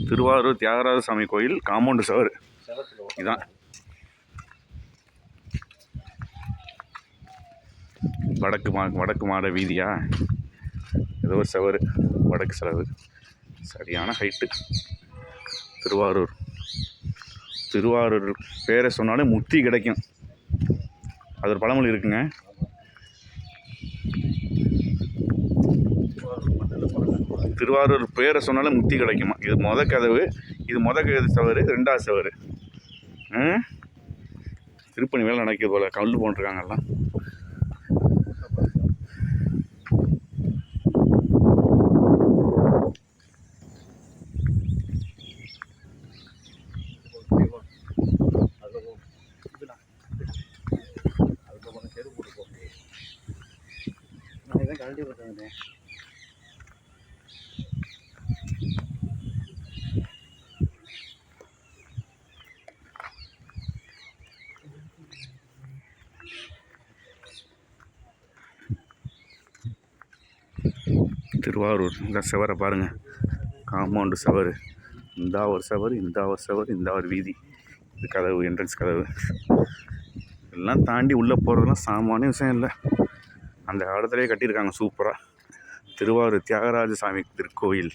திருவாரூர் தியாகராஜ சாமி கோயில் காம்பவுண்டு சவர் இதான். வடக்கு மாட வீதியா ஏதோ ஒரு சவர், வடக்கு செலவு. சரியான ஹைட்டு. திருவாரூர் பேரை சொன்னாலே முத்தி கிடைக்கும். அது ஒரு பழமொழி இருக்குங்க. திருவாரூர் பேரை சொன்னாலே முத்தி கிடைக்குமா. இது கதவு, இது சவறு, 2வது சவறு. திருப்பணி வேலை நடக்குது போல், கல் போட்டுருக்காங்கல்லாம். திருவாரூர் இந்த சவரை பாருங்கள், காம்பவுண்டு சவர். இந்த ஒரு சவர், இந்த ஒரு சவர், இந்த ஒரு வீதி. இது கதவு, என்ட்ரன்ஸ் கதவு. எல்லாம் தாண்டி உள்ளே போகிறதுலாம் சாமானிய விஷயம் இல்லை. அந்த காலத்திலே கட்டியிருக்காங்க சூப்பராக. திருவாரூர் தியாகராஜ சாமி திருக்கோயில்.